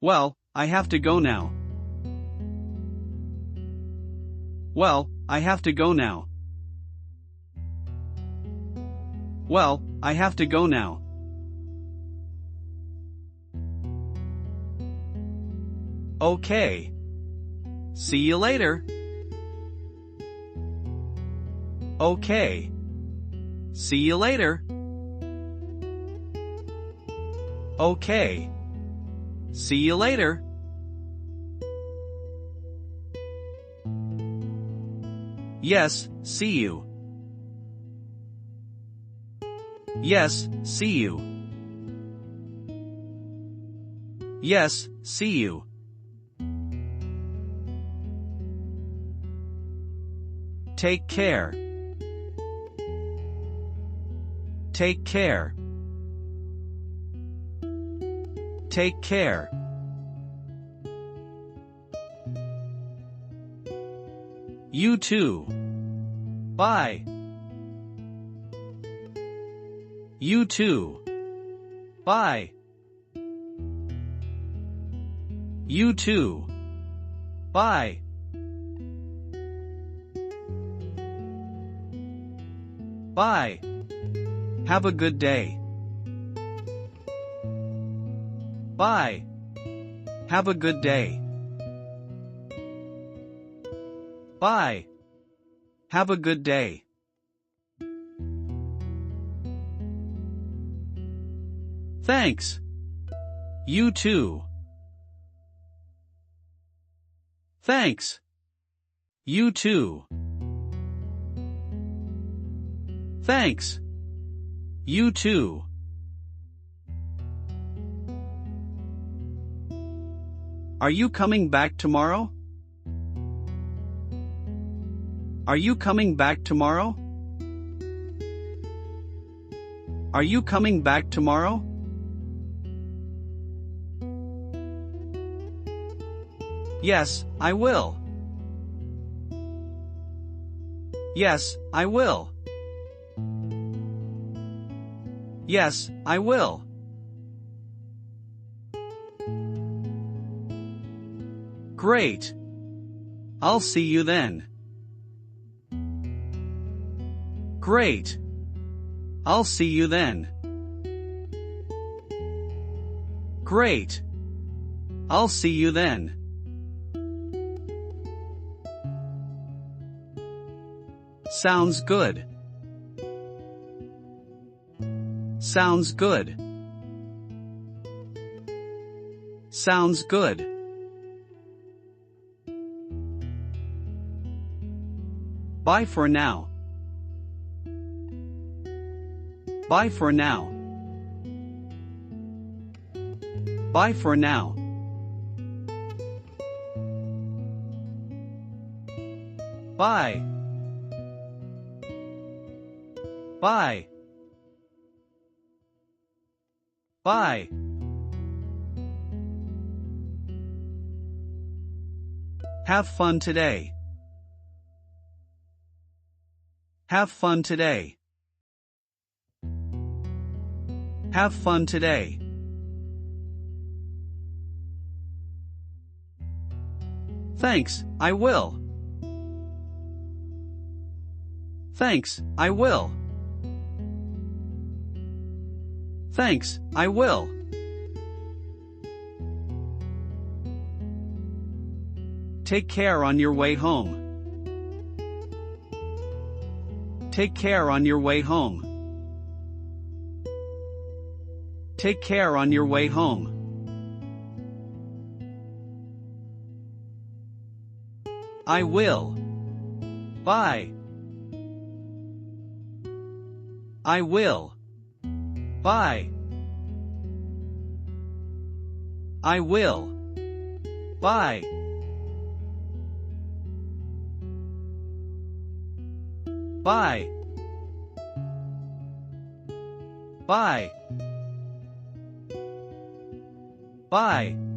Well, I have to go now. Well, I have to go now. Well, I have to go now. Okay. See you later. Okay. See you later. Okay. See you later. Yes, see you. Yes, see you. Yes, see you. Take care. Take care. Take care. You too. Bye. You too. Bye. You too. Bye. Bye. Have a good day. Bye. Have a good day. Bye. Have a good day. Thanks. You too. Thanks. You too. Thanks. You too. Are you coming back tomorrow? Are you coming back tomorrow? Are you coming back tomorrow? Yes, I will. Yes, I will. Yes, I will. Great. I'll see you then. Great. I'll see you then. Great. I'll see you then. Sounds good. Sounds good. Sounds good. Bye for now. Bye for now. Bye for now. Bye. Bye. Bye. Have fun today. Have fun today. Have fun today. Thanks, I will. Thanks, I will. Thanks, I will. Take care on your way home. Take care on your way home. Take care on your way home. I will. Bye. I will. Bye. I will. Bye. Bye. Bye. Bye.